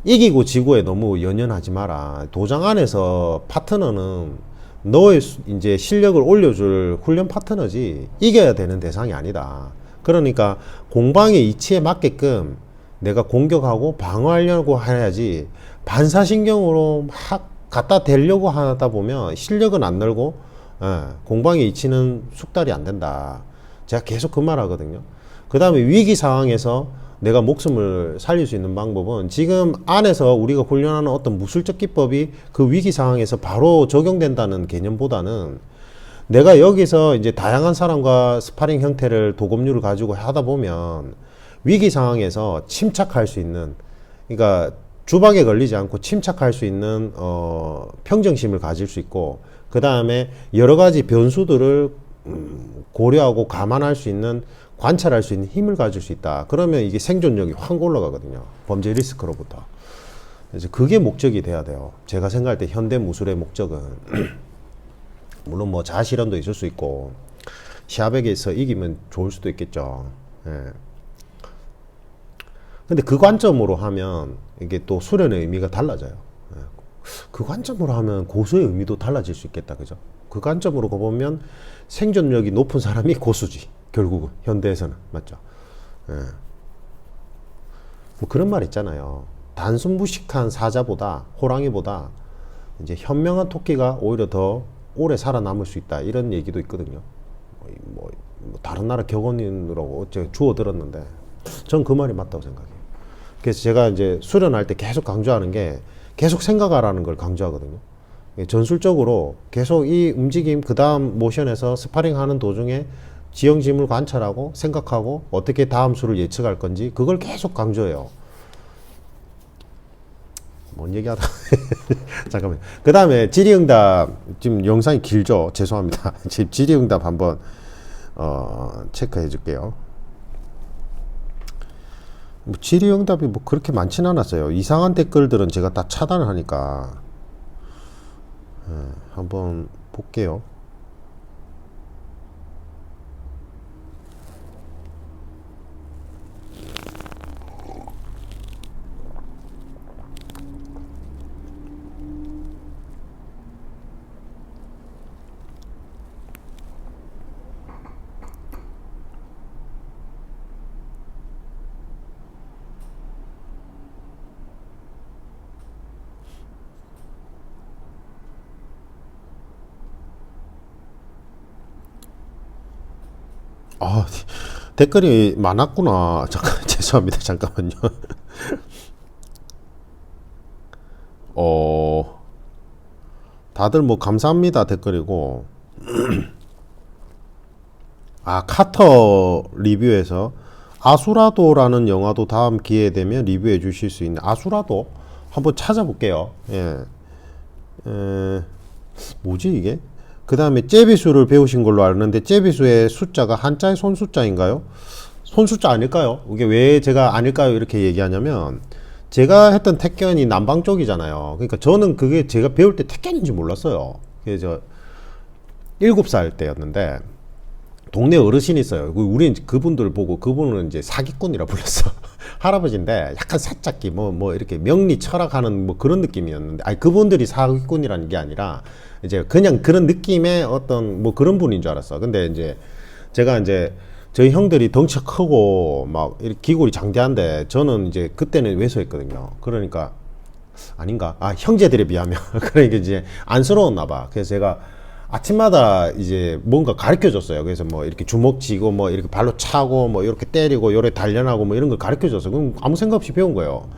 이기고 지고에 너무 연연하지 마라. 도장 안에서 파트너는 너의 이제 실력을 올려줄 훈련 파트너지 이겨야 되는 대상이 아니다. 그러니까 공방의 이치에 맞게끔 내가 공격하고 방어하려고 해야지 반사신경으로 막 갖다 대려고 하다 보면 실력은 안 늘고 공방의 이치는 숙달이 안 된다. 제가 계속 그 말 하거든요. 그 다음에 위기 상황에서 내가 목숨을 살릴 수 있는 방법은 지금 안에서 우리가 훈련하는 어떤 무술적 기법이 그 위기 상황에서 바로 적용된다는 개념보다는 내가 여기서 이제 다양한 사람과 스파링 형태를 도검류를 가지고 하다 보면 위기 상황에서 침착할 수 있는, 그러니까 주박에 걸리지 않고 침착할 수 있는 평정심을 가질 수 있고, 그 다음에 여러 가지 변수들을 고려하고 감안할 수 있는, 관찰할 수 있는 힘을 가질 수 있다. 그러면 이게 생존력이 확 올라가거든요. 범죄 리스크로부터. 그래서 그게 목적이 돼야 돼요. 제가 생각할 때 현대 무술의 목적은 물론 뭐 자아실현도 있을 수 있고 시합에서 이기면 좋을 수도 있겠죠. 예. 근데 그 관점으로 하면 이게 또 수련의 의미가 달라져요. 예. 그 관점으로 하면 고수의 의미도 달라질 수 있겠다. 그죠? 그 관점으로 보면 생존력이 높은 사람이 고수지. 결국은 현대에서는. 맞죠? 예. 뭐 그런 말 있잖아요. 단순 무식한 사자보다 호랑이보다 이제 현명한 토끼가 오히려 더 오래 살아남을 수 있다 이런 얘기도 있거든요. 뭐 다른 나라 격언으로 어째 주워 들었는데 전 그 말이 맞다고 생각해요. 그래서 제가 이제 수련할 때 계속 강조하는 게 계속 생각하라는 걸 강조하거든요. 전술적으로 계속 이 움직임 그 다음 모션에서 스파링 하는 도중에 지형짐을 관찰하고 생각하고 어떻게 다음 수를 예측할 건지 그걸 계속 강조해요. 뭔 얘기하다 잠깐만요. 그 다음에 질의응답 지금 영상이 길죠. 죄송합니다. 지금 질의응답 한번 체크해 줄게요. 뭐 질의응답이 뭐 그렇게 많지는 않았어요. 이상한 댓글들은 제가 다 차단을 하니까 한번 볼게요. 아, 댓글이 많았구나. 잠깐, 죄송합니다. 잠깐만요. 다들 뭐 감사합니다 댓글이고. 아, 카터 리뷰에서 아수라도라는 영화도 다음 기회 되면 리뷰해 주실 수 있는 아수라도 한번 찾아볼게요. 예. 뭐지 이게? 그 다음에 제비수를 배우신 걸로 아는데 제비수의 숫자가 한자의 손숫자인가요? 손숫자 아닐까요? 이게 왜 제가 아닐까요? 이렇게 얘기하냐면 제가 했던 택견이 남방 쪽이잖아요. 그러니까 저는 그게 제가 배울 때 택견인지 몰랐어요. 그래서 7살 때였는데 동네 어르신이 있어요. 우린 그분들 보고 그분은 이제 사기꾼이라 불렀어. 할아버지인데 약간 사짝기 뭐 이렇게 명리 철학하는 뭐 그런 느낌이었는데, 아니 그분들이 사기꾼이라는 게 아니라 이제 그냥 그런 느낌의 어떤 뭐 그런 분인 줄 알았어. 근데 이제 제가 이제 저희 형들이 덩치가 크고 막 이렇게 기골이 장대한데 저는 이제 그때는 왜소했거든요. 그러니까 아닌가? 아, 형제들에 비하면 그러니까 이제 안쓰러웠나 봐. 그래서 제가 아침마다 이제 뭔가 가르쳐 줬어요. 그래서 뭐 이렇게 주먹 쥐고 뭐 이렇게 발로 차고 뭐 이렇게 때리고 요래 단련하고 뭐 이런 걸 가르쳐 줬어요. 그럼 아무 생각 없이 배운 거예요.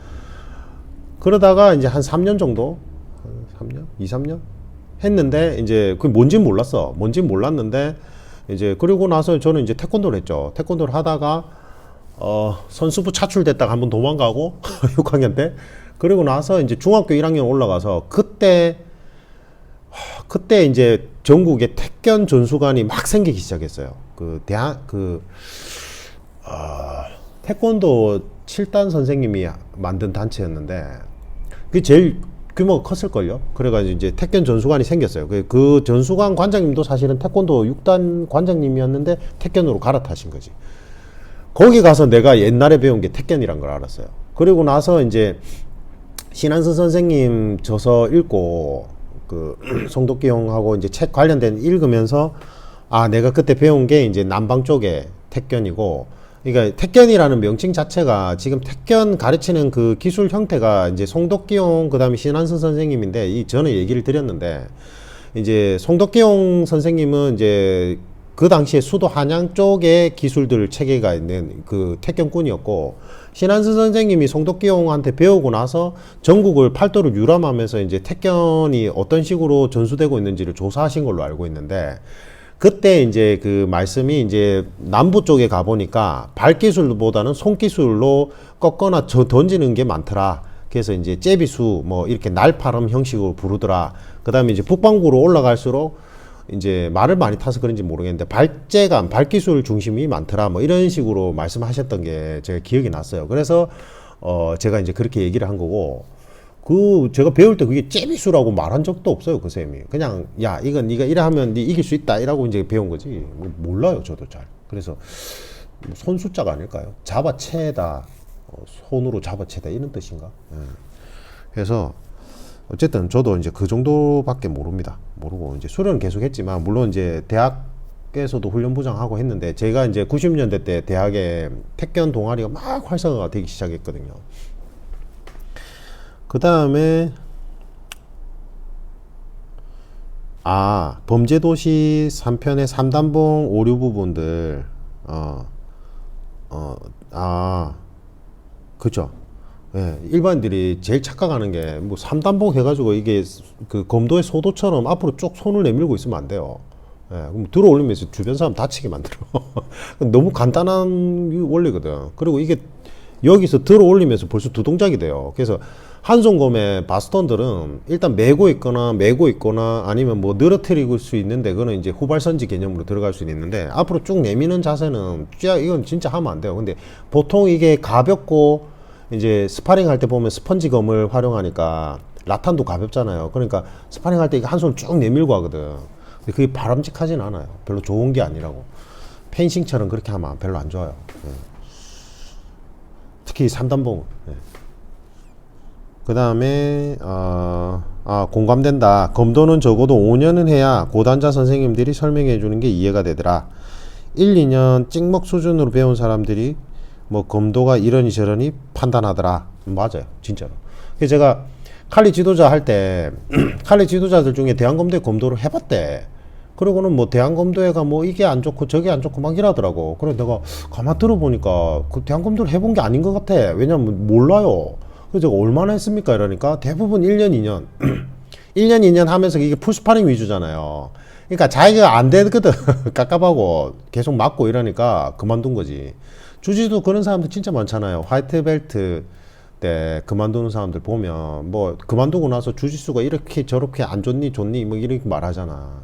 그러다가 이제 한 3년 정도? 3년? 2, 3년? 했는데 이제 그게 뭔진 몰랐어. 뭔진 몰랐는데 이제 그리고 나서 저는 이제 태권도를 했죠. 태권도를 하다가 선수부 차출됐다가 한번 도망가고 6학년 때. 그리고 나서 이제 중학교 1학년 올라가서 그때 이제 전국에 택견 전수관이 막 생기기 시작했어요. 그 태권도 7단 선생님이 만든 단체였는데 그게 제일 규모가 컸을걸요. 그래가지고 이제 택견 전수관이 생겼어요. 그 전수관 관장님도 사실은 태권도 6단 관장님이었는데 택견으로 갈아타신 거지. 거기 가서 내가 옛날에 배운 게 택견이란 걸 알았어요. 그리고 나서 이제 신한선 선생님 저서 읽고 그 송도끼 형하고 이제 책 관련된 읽으면서 아, 내가 그때 배운 게 이제 남방 쪽에 택견이고, 그러니까 택견이라는 명칭 자체가 지금 택견 가르치는 그 기술 형태가 이제 송도끼용 그다음에 신한선 선생님인데 이 전에 얘기를 드렸는데 이제 송도끼용 선생님은 이제 그 당시에 수도 한양 쪽에 기술들 체계가 있는 그 택견꾼이었고, 신한선 선생님이 송도끼용한테 배우고 나서 전국을 팔도를 유람하면서 이제 택견이 어떤 식으로 전수되고 있는지를 조사하신 걸로 알고 있는데, 그때 이제 그 말씀이 이제 남부 쪽에 가보니까 발기술보다는 손기술로 꺾거나 던지는 게 많더라. 그래서 이제 제비수 뭐 이렇게 날파름 형식으로 부르더라. 그 다음에 이제 북방구로 올라갈수록 이제 말을 많이 타서 그런지 모르겠는데 발재감, 발기술 중심이 많더라. 뭐 이런 식으로 말씀하셨던 게 제가 기억이 났어요. 그래서 제가 이제 그렇게 얘기를 한 거고, 그 제가 배울 때 그게 제비수라고 말한 적도 없어요. 그 쌤이 그냥 야, 이건 네가 이래 하면 네 이길 수 있다 이라고 이제 배운 거지. 몰라요 저도 잘. 그래서 손 숫자가 아닐까요? 잡아채다, 손으로 잡아채다 이런 뜻인가. 그래서 어쨌든 저도 이제 그 정도밖에 모릅니다. 모르고 이제 수련은 계속 했지만, 물론 이제 대학에서도 훈련부장하고 했는데, 제가 이제 90년대 때 대학에 택견 동아리가 막 활성화가 되기 시작했거든요. 그 다음에 범죄도시 3편의 3단봉 오류 부분들 그죠. 예, 일반인들이 제일 착각하는 게 뭐 3단봉 해가지고 이게 그 검도의 소도처럼 앞으로 쭉 손을 내밀고 있으면 안 돼요. 예, 그럼 들어 올리면서 주변 사람 다치게 만들어. 너무 간단한 원리거든. 그리고 이게 여기서 들어 올리면서 벌써 두 동작이 돼요. 그래서 한손검의 바스톤들은 일단 메고 있거나 아니면 뭐 늘어뜨릴 수 있는데 그거는 이제 후발선지 개념으로 들어갈 수 있는데 앞으로 쭉 내미는 자세는 이건 진짜 하면 안 돼요. 근데 보통 이게 가볍고 이제 스파링 할 때 보면 스펀지검을 활용하니까 라탄도 가볍잖아요. 그러니까 스파링 할 때 한 손 쭉 내밀고 하거든. 근데 그게 바람직하진 않아요. 별로 좋은 게 아니라고. 펜싱처럼 그렇게 하면 별로 안 좋아요. 예. 특히 3단봉. 예. 그 다음에 공감된다. 검도는 적어도 5년은 해야 고단자 선생님들이 설명해 주는 게 이해가 되더라. 1, 2년 찍먹 수준으로 배운 사람들이 뭐 검도가 이러니 저러니 판단하더라. 맞아요, 진짜로. 그래서 제가 칼리 지도자 할 때 칼리 지도자들 중에 대한검도회 검도를 해봤대. 그러고는 뭐 대한검도회가 뭐 이게 안 좋고 저게 안 좋고 막 이러더라고. 그래 내가 가만 들어보니까 그 대한검도를 해본 게 아닌 것 같아. 왜냐면 몰라요. 그래서 제가 얼마나 했습니까? 이러니까 대부분 1년, 2년 1년, 2년 하면서 이게 풀스파링 위주잖아요. 그러니까 자기가 안 되거든. 깝깝하고 계속 맞고 이러니까 그만둔 거지. 주짓수 그런 사람들 진짜 많잖아요. 화이트 벨트 때 그만두는 사람들 보면 뭐 그만두고 나서 주짓수가 이렇게 저렇게 안 좋니 뭐 이렇게 말하잖아.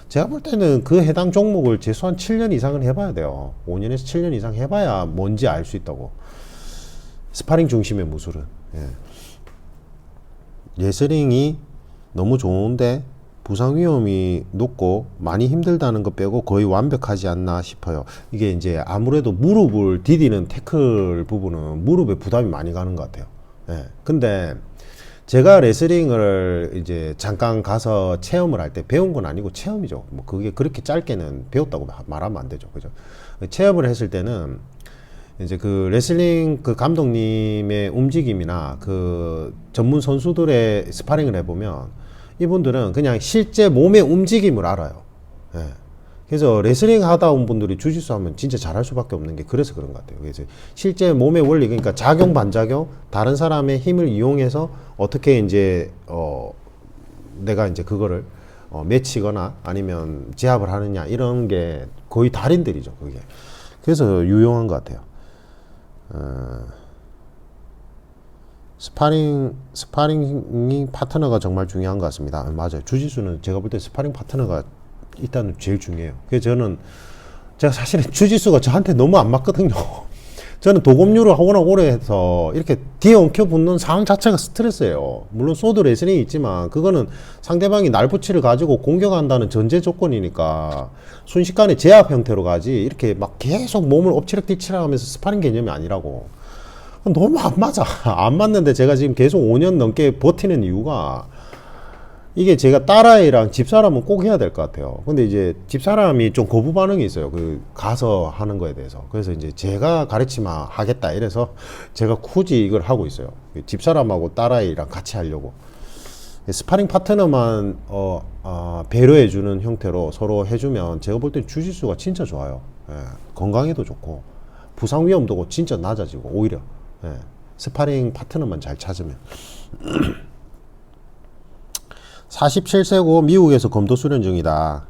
제가 볼 때는 그 해당 종목을 최소한 7년 이상은 해봐야 돼요. 5년에서 7년 이상 해봐야 뭔지 알 수 있다고. 스파링 중심의 무술은. 예. 레슬링이 너무 좋은데 부상 위험이 높고 많이 힘들다는 거 빼고 거의 완벽하지 않나 싶어요. 이게 이제 아무래도 무릎을 디디는 태클 부분은 무릎에 부담이 많이 가는 것 같아요. 예. 근데 제가 레슬링을 이제 잠깐 가서 체험을 할 때 배운 건 아니고 체험이죠. 뭐 그게 그렇게 짧게는 배웠다고 말하면 안 되죠. 그죠? 체험을 했을 때는 이제 그 레슬링 그 감독님의 움직임이나 그 전문 선수들의 스파링을 해보면 이분들은 그냥 실제 몸의 움직임을 알아요. 예. 그래서 레슬링 하다 온 분들이 주짓수 하면 진짜 잘할 수밖에 없는 게 그래서 그런 것 같아요. 그래서 실제 몸의 원리, 그러니까 작용, 반작용, 다른 사람의 힘을 이용해서 어떻게 이제, 내가 이제 그거를, 맺히거나 아니면 제압을 하느냐, 이런 게 거의 달인들이죠, 그게. 그래서 유용한 것 같아요. 스파링이 파트너가 정말 중요한 것 같습니다. 맞아요. 주짓수는 제가 볼 때 스파링 파트너가 일단은 제일 중요해요. 그래서 제가 사실은 주짓수가 저한테 너무 안 맞거든요. 저는 도검류를 하거나 오래 해서 이렇게 뒤에 엉켜 붙는 상황 자체가 스트레스예요. 물론 소드 레슬링이 있지만 그거는 상대방이 날붙이를 가지고 공격한다는 전제 조건이니까 순식간에 제압 형태로 가지 이렇게 막 계속 몸을 엎치락뒤치락 하면서 스파링 개념이 아니라고. 너무 안 맞아. 안 맞는데 제가 지금 계속 5년 넘게 버티는 이유가 이게 제가 딸아이랑 집사람은 꼭 해야 될 것 같아요. 근데 이제 집사람이 좀 거부 반응이 있어요. 그 가서 하는 거에 대해서. 그래서 이제 제가 가르치면 하겠다 이래서 제가 굳이 이걸 하고 있어요. 집사람하고 딸아이랑 같이 하려고. 스파링 파트너만 배려해 주는 형태로 서로 해주면 제가 볼 때 주짓수가 진짜 좋아요. 예, 건강에도 좋고 부상 위험도 진짜 낮아지고 오히려 예, 스파링 파트너만 잘 찾으면. 47세고 미국에서 검도 수련 중이다.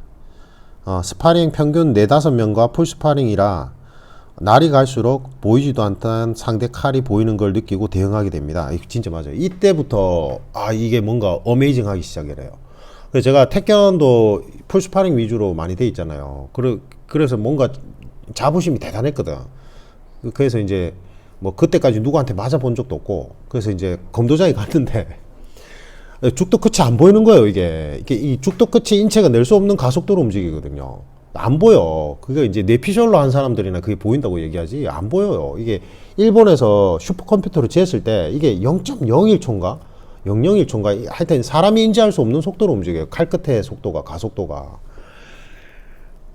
스파링 평균 4-5명과 풀스파링이라 날이 갈수록 보이지도 않던 상대 칼이 보이는 걸 느끼고 대응하게 됩니다. 진짜 맞아요. 이때부터 이게 뭔가 어메이징하기 시작해요. 그래서 제가 태권도 풀스파링 위주로 많이 돼 있잖아요. 그래서 뭔가 자부심이 대단했거든. 그래서 이제 뭐 그때까지 누구한테 맞아본 적도 없고 그래서 이제 검도장에 갔는데 죽도 끝이 안 보이는 거예요. 이게 이 죽도 끝이 인체가 낼 수 없는 가속도로 움직이거든요. 안 보여. 그게 이제 뇌피셜로 한 사람들이나 그게 보인다고 얘기하지 안 보여요. 이게 일본에서 슈퍼컴퓨터로 재었을 때 이게 0.01초인가 0.01초인가 하여튼 사람이 인지할 수 없는 속도로 움직여요. 칼끝의 속도가 가속도가.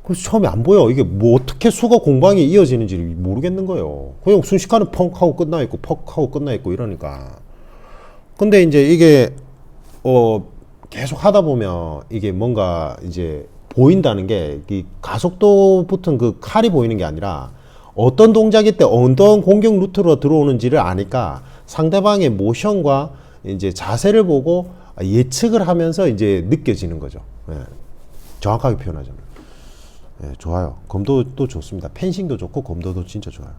그래서 처음에 안 보여. 이게 뭐 어떻게 수가 공방이 이어지는지 모르겠는 거예요. 그냥 순식간에 펑 하고 끝나 있고 퍽 하고 끝나 있고 이러니까 근데 이제 이게 계속 하다 보면 이게 뭔가 이제 보인다는 게 이 가속도 붙은 그 칼이 보이는 게 아니라 어떤 동작일 때 어떤 공격 루트로 들어오는지를 아니까 상대방의 모션과 이제 자세를 보고 예측을 하면서 이제 느껴지는 거죠. 예. 정확하게 표현하자면. 예, 좋아요. 검도도 좋습니다. 펜싱도 좋고 검도도 진짜 좋아요.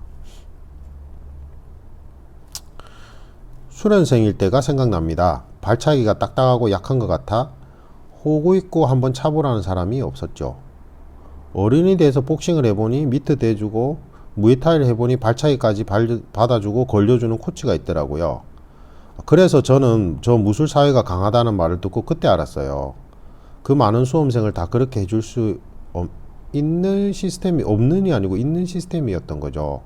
수련생일 때가 생각납니다. 발차기가 딱딱하고 약한 것 같아 호구 입고 한번 차보라는 사람이 없었죠. 어른이 돼서 복싱을 해보니 미트 대주고 무에타이를 해보니 발차기까지 받아주고 걸려주는 코치가 있더라고요. 그래서 저는 저 무술 사회가 강하다는 말을 듣고 그때 알았어요. 그 많은 수험생을 다 그렇게 해줄 수 있는 시스템이 없는이 아니고 있는 시스템이었던 거죠.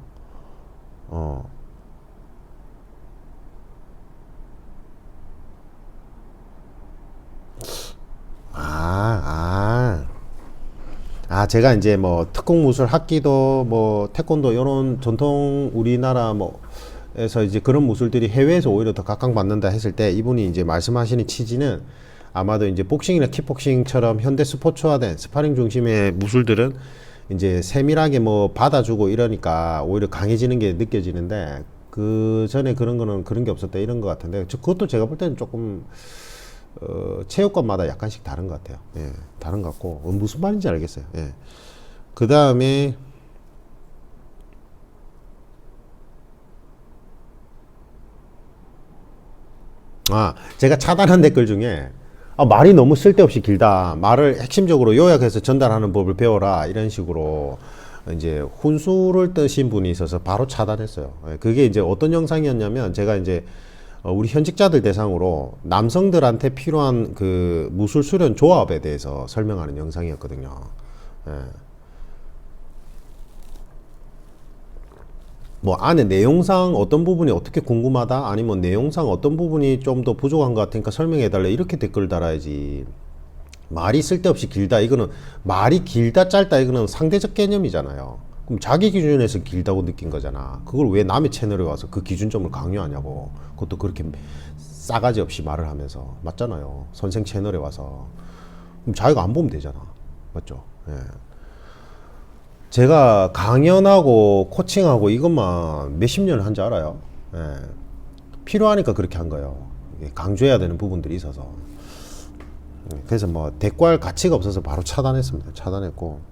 제가 이제 뭐 특공무술 학기도 뭐 태권도 이런 전통 우리나라 뭐에서 이제 그런 무술들이 해외에서 오히려 더 각광받는다 했을 때 이분이 이제 말씀하시는 취지는 아마도 이제 복싱이나 킥복싱처럼 현대 스포츠화된 스파링 중심의 무술들은 이제 세밀하게 뭐 받아주고 이러니까 오히려 강해지는 게 느껴지는데 그 전에 그런 거는 그런 게 없었다 이런 것 같은데 그것도 제가 볼 때는 조금 체육관마다 약간씩 다른 것 같아요. 예, 다른 것 같고 무슨 말인지 알겠어요. 예. 그 다음에 제가 차단한 댓글 중에 말이 너무 쓸데없이 길다. 말을 핵심적으로 요약해서 전달하는 법을 배워라. 이런 식으로 이제 훈수를 뜨신 분이 있어서 바로 차단했어요. 예, 그게 이제 어떤 영상이었냐면 제가 이제 우리 현직자들 대상으로 남성들한테 필요한 그 무술 수련 조합에 대해서 설명하는 영상이었거든요. 예. 뭐 안에 내용상 어떤 부분이 어떻게 궁금하다 아니면 내용상 어떤 부분이 좀 더 부족한 것 같으니까 설명해 달래 이렇게 댓글 달아야지. 말이 쓸데없이 길다 이거는 말이 길다 짧다 이거는 상대적 개념이잖아요. 그럼 자기 기준에서 길다고 느낀 거잖아. 그걸 왜 남의 채널에 와서 그 기준점을 강요하냐고. 그것도 그렇게 싸가지 없이 말을 하면서. 맞잖아요. 선생 채널에 와서. 그럼 자기가 안 보면 되잖아. 맞죠? 예. 제가 강연하고 코칭하고 이것만 몇십 년을 한 줄 알아요. 예. 필요하니까 그렇게 한 거예요. 강조해야 되는 부분들이 있어서. 그래서 뭐 대꾸할 가치가 없어서 바로 차단했습니다. 차단했고.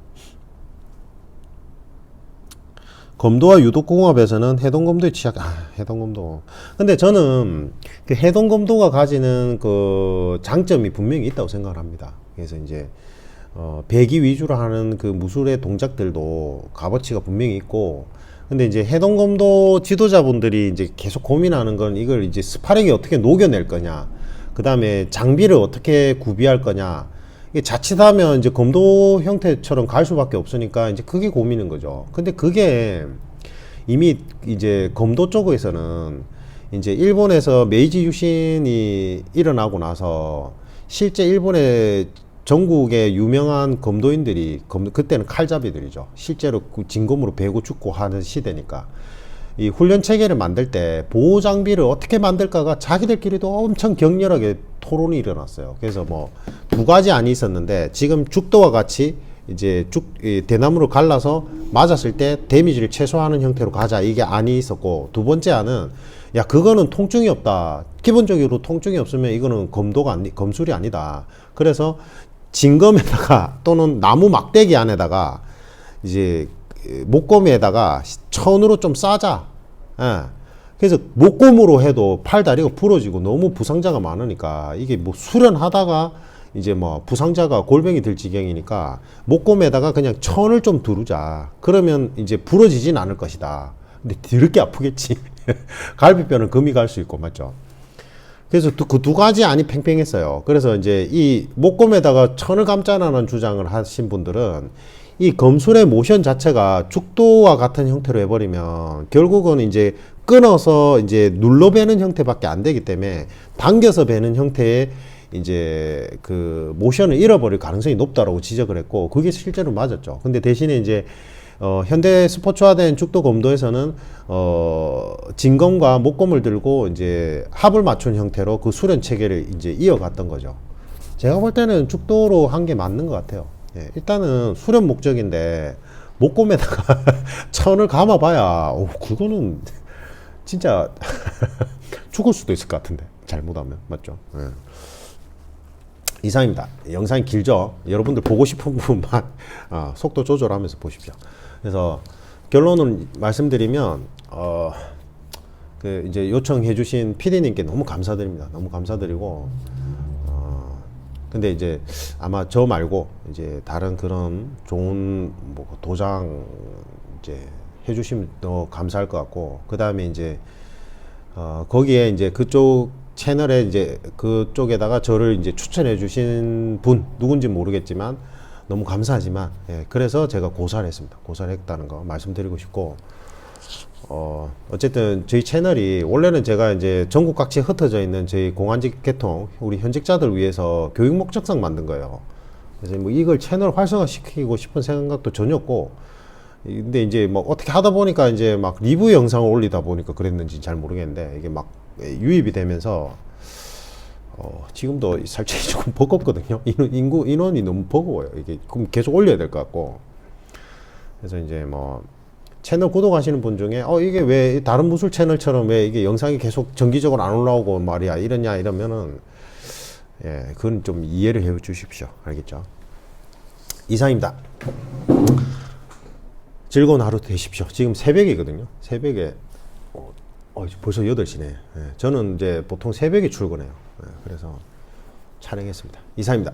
검도와 유독공업에서는 해동검도의 취약, 해동검도. 근데 저는 그 해동검도가 가지는 그 장점이 분명히 있다고 생각을 합니다. 그래서 이제, 배기 위주로 하는 그 무술의 동작들도 값어치가 분명히 있고, 근데 이제 해동검도 지도자분들이 이제 계속 고민하는 건 이걸 이제 스파링에 어떻게 녹여낼 거냐, 그 다음에 장비를 어떻게 구비할 거냐, 이게 자칫하면 이제 검도 형태처럼 갈 수밖에 없으니까 이제 그게 고민인 거죠. 근데 그게 이미 이제 검도 쪽에서는 이제 일본에서 메이지 유신이 일어나고 나서 실제 일본의 전국의 유명한 검도인들이 그때는 칼잡이들이죠. 실제로 진검으로 베고 죽고 하는 시대니까 이 훈련 체계를 만들 때 보호 장비를 어떻게 만들까가 자기들끼리도 엄청 격렬하게 토론이 일어났어요. 그래서 뭐 두 가지 안이 있었는데 지금 죽도와 같이 이제 대나무를 갈라서 맞았을 때 데미지를 최소화하는 형태로 가자 이게 안이 있었고, 두 번째 안은 야 그거는 통증이 없다. 기본적으로 통증이 없으면 이거는 검술이 아니다. 그래서 진검에다가 또는 나무 막대기 안에다가 이제 목검에다가 천으로 좀 싸자. 예. 그래서 목검으로 해도 팔 다리가 부러지고 너무 부상자가 많으니까 이게 뭐 수련하다가 이제 뭐 부상자가 골병이 들 지경이니까 목검에다가 그냥 천을 좀 두르자. 그러면 이제 부러지진 않을 것이다. 근데 더럽게 아프겠지. 갈비뼈는 금이 갈 수 있고 맞죠. 그래서 그 두 가지 안이 팽팽했어요. 그래서 이제 이 목검에다가 천을 감자라는 주장을 하신 분들은 이 검술의 모션 자체가 죽도와 같은 형태로 해버리면 결국은 이제 끊어서 이제 눌러 베는 형태밖에 안 되기 때문에 당겨서 베는 형태의 이제 그 모션을 잃어버릴 가능성이 높다라고 지적을 했고 그게 실제로 맞았죠. 근데 대신에 이제 현대 스포츠화된 죽도 검도에서는 진검과 목검을 들고 이제 합을 맞춘 형태로 그 수련 체계를 이제 이어갔던 거죠. 제가 볼 때는 죽도로 한 게 맞는 것 같아요. 예, 일단은 수련 목적인데 목검에다가 천을 감아봐야 그거는 진짜 죽을 수도 있을 것 같은데 잘못하면 맞죠? 예. 이상입니다. 영상이 길죠. 여러분들 보고 싶은 부분만 속도 조절하면서 보십시오. 그래서 결론을 말씀드리면 그 이제 요청해주신 PD님께 너무 감사드립니다. 너무 감사드리고 근데 이제 아마 저 말고 이제 다른 그런 좋은 뭐 도장 이제 해주시면 더 감사할 것 같고 그 다음에 이제 거기에 이제 그쪽 채널에 이제 그쪽에다가 저를 이제 추천해 주신 분 누군지 모르겠지만 너무 감사하지만 예, 그래서 제가 고사를 했습니다. 고사를 했다는 거 말씀드리고 싶고 어쨌든 저희 채널이 원래는 제가 이제 전국 각지에 흩어져 있는 저희 공안직 계통 우리 현직자들 위해서 교육 목적상 만든 거예요. 그래서 뭐 이걸 채널 활성화 시키고 싶은 생각도 전혀 없고 근데 이제 뭐 어떻게 하다 보니까 이제 막 리뷰 영상을 올리다 보니까 그랬는지 잘 모르겠는데 이게 막 유입이 되면서 지금도 살짝 조금 버겁거든요. 인원이 너무 버거워요. 이게 그럼 계속 올려야 될 것 같고 그래서 이제 뭐 채널 구독하시는 분 중에 이게 왜 다른 무술 채널처럼 왜 이게 영상이 계속 정기적으로 안 올라오고 말이야 이러냐 이러면은 예 그건 좀 이해를 해 주십시오. 알겠죠? 이상입니다. 즐거운 하루 되십시오. 지금 새벽이거든요. 새벽에 벌써 8시네. 예, 저는 이제 보통 새벽에 출근해요. 예, 그래서 촬영했습니다. 이상입니다.